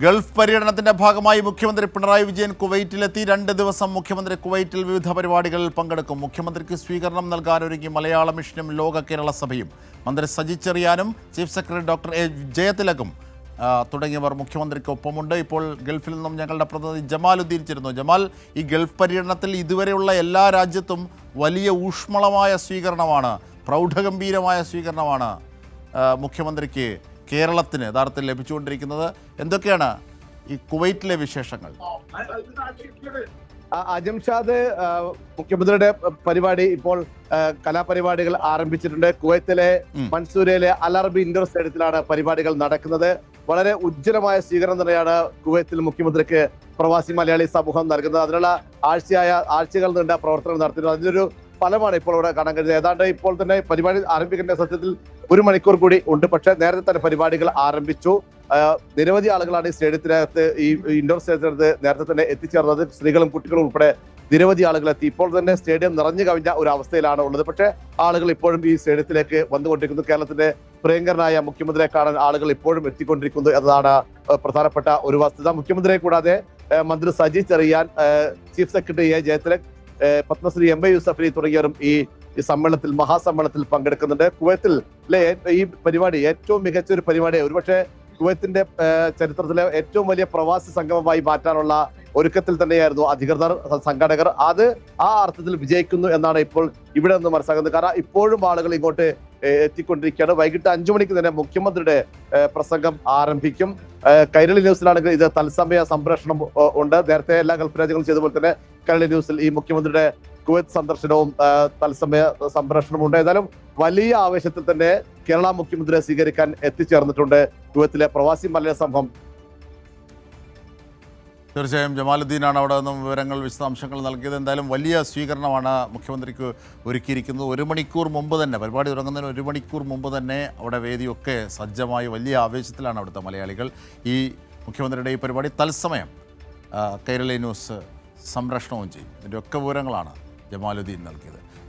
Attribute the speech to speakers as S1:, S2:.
S1: Gulf പര്യടനത്തിന്റെ ഭാഗമായി മുഖ്യമന്ത്രി പിണറായി വിജയൻ കുവൈറ്റിലെത്തി. 2 ദിവസം മുഖ്യമന്ത്രി കുവൈറ്റിൽ വിവിധ പരിപാടികളിൽ പങ്കെടുക്കും. മുഖ്യമന്ത്രിക്ക് സ്വീകരണം നൽകാനൊരുങ്ങി മലയാള മിഷനും ലോക കേരള സഭയും. മന്ത്രി സജി ചെറിയാനും ചീഫ് സെക്രട്ടറി ഡോക്ടർ എ ജയതിലകും തുടങ്ങിയവർ മുഖ്യമന്ത്രിക്കൊപ്പമുണ്ട്. ഇപ്പോൾ ഗൾഫിൽ നിന്നും ഞങ്ങളുടെ പ്രതിനിധി ജമാലുദ്ദീൻ ചേരുന്നു. ജമാൽ, ഈ ഗൾഫ് പര്യടനത്തിൽ ഇതുവരെയുള്ള എല്ലാ രാജ്യത്തും വലിയ ഊഷ്മളമായ സ്വീകരണമാണ്, പ്രൗഢഗംഭീരമായ സ്വീകരണമാണ് മുഖ്യമന്ത്രിക്ക് കേരളത്തിന് യഥാർത്ഥത്തിൽ ലഭിച്ചുകൊണ്ടിരിക്കുന്നത്. എന്തൊക്കെയാണ് ഈ കുവൈറ്റിലെ വിശേഷങ്ങൾ?
S2: അജംഷാദ്, മുഖ്യമന്ത്രിയുടെ പരിപാടി ഇപ്പോൾ കലാപരിപാടികൾ ആരംഭിച്ചിട്ടുണ്ട്. കുവൈത്തിലെ മൻസൂരയിലെ അൽ അറബി ഇൻഡോർ സ്റ്റേഡിയത്തിലാണ് പരിപാടികൾ നടക്കുന്നത്. വളരെ ഉജ്ജ്വലമായ സ്വീകരണം തന്നെയാണ് കുവൈത്തിൽ മുഖ്യമന്ത്രിക്ക് പ്രവാസി മലയാളി സമൂഹം നൽകുന്നത്. അതിനുള്ള ആഴ്ചകൾ നീണ്ട പ്രവർത്തനം നടത്തുന്നത്. അതിനൊരു ഫലമാണ് ഇപ്പോൾ ഇവിടെ കാണാൻ കഴിയുന്നത്. ഏതാണ്ട് ഇപ്പോൾ തന്നെ പരിപാടി ആരംഭിക്കേണ്ട സത്യത്തിൽ 1 മണിക്കൂർ കൂടി ഉണ്ട്. പക്ഷേ നേരത്തെ തന്നെ പരിപാടികൾ ആരംഭിച്ചു. നിരവധി ആളുകളാണ് ഈ സ്റ്റേഡിയത്തിനകത്ത്, ഈ ഇൻഡോർ സ്റ്റേഡിയത്തിനകത്ത് നേരത്തെ തന്നെ എത്തിച്ചേർന്നത്. സ്ത്രീകളും കുട്ടികളും ഉൾപ്പെടെ നിരവധി ആളുകൾ എത്തി. ഇപ്പോൾ തന്നെ സ്റ്റേഡിയം നിറഞ്ഞു കവിഞ്ഞ ഒരു അവസ്ഥയിലാണ് ഉള്ളത്. പക്ഷേ ആളുകൾ ഇപ്പോഴും ഈ സ്റ്റേഡിയത്തിലേക്ക് വന്നുകൊണ്ടിരിക്കുന്നു. കേരളത്തിന്റെ പ്രിയങ്കരനായ മുഖ്യമന്ത്രിയെ കാണാൻ ആളുകൾ ഇപ്പോഴും എത്തിക്കൊണ്ടിരിക്കുന്നു എന്നതാണ് പ്രധാനപ്പെട്ട ഒരു വസ്തുത. മുഖ്യമന്ത്രിയെ കൂടാതെ മന്ത്രി Saji Cherian, chief secretary A Jayathilak, Padmashri M A Yusuf Ali തുടങ്ങിയവരും ഈ സമ്മേളനത്തിൽ, മഹാസമ്മേളനത്തിൽ പങ്കെടുക്കുന്നുണ്ട്. കുവൈത്തിലെ ഈ പരിപാടി ഏറ്റവും മികച്ച ഒരു പരിപാടി, ഒരുപക്ഷെ കുവൈത്തിന്റെ ചരിത്രത്തിലെ ഏറ്റവും വലിയ പ്രവാസി സംഗമമായി മാറ്റാനുള്ള ഒരുക്കത്തിൽ തന്നെയായിരുന്നു അധികൃതർ, സംഘാടകർ. അത് ആ അർത്ഥത്തിൽ വിജയിക്കുന്നു എന്നാണ് ഇപ്പോൾ ഇവിടെ നിന്ന് മനസ്സിലാക്കുന്നത്. കാരണം ഇപ്പോഴും ആളുകൾ ഇങ്ങോട്ട് എത്തിക്കൊണ്ടിരിക്കുകയാണ്. വൈകിട്ട് 5 മണിക്ക് തന്നെ മുഖ്യമന്ത്രിയുടെ പ്രസംഗം ആരംഭിക്കും. കൈരളി ന്യൂസിലാണെങ്കിൽ ഇത് തത്സമയ സംപ്രേഷണം ഉണ്ട്. നേരത്തെ എല്ലാ ഗൾഫ് രാജ്യങ്ങളും ചെയ്തപോലെ തന്നെ കൈരളി ന്യൂസിൽ ഈ മുഖ്യമന്ത്രിയുടെ കുവൈത്ത് സന്ദർശനവും തത്സമയ സംപ്രേഷണമുണ്ട്. ഏതായാലും വലിയ ആവേശത്തിൽ തന്നെ കേരള മുഖ്യമന്ത്രിയെ സ്വീകരിക്കാൻ എത്തിച്ചേർന്നിട്ടുണ്ട് കുവൈത്തിലെ പ്രവാസി മലയാളി സമൂഹം.
S1: തീർച്ചയായും ജമാലുദ്ദീനാണ് അവിടെ നിന്നും വിവരങ്ങൾ, വിശദാംശങ്ങൾ നൽകിയത്. എന്തായാലും വലിയ സ്വീകരണമാണ് മുഖ്യമന്ത്രിക്ക് ഒരുക്കിയിരിക്കുന്നത്. 1 മണിക്കൂർ മുമ്പ് തന്നെ, പരിപാടി തുടങ്ങുന്നതിന് 1 മണിക്കൂർ മുമ്പ് തന്നെ അവിടെ വേദിയൊക്കെ സജ്ജമായി വലിയ ആവേശത്തിലാണ് അവിടുത്തെ മലയാളികൾ. ഈ മുഖ്യമന്ത്രിയുടെ ഈ പരിപാടി തത്സമയം കൈരളി ന്യൂസ് സംപ്രേഷണവും ചെയ്യും. ഇതിൻ്റെയൊക്കെ വിവരങ്ങളാണ് ജമാലുദ്ദീൻ നൽകിയത്.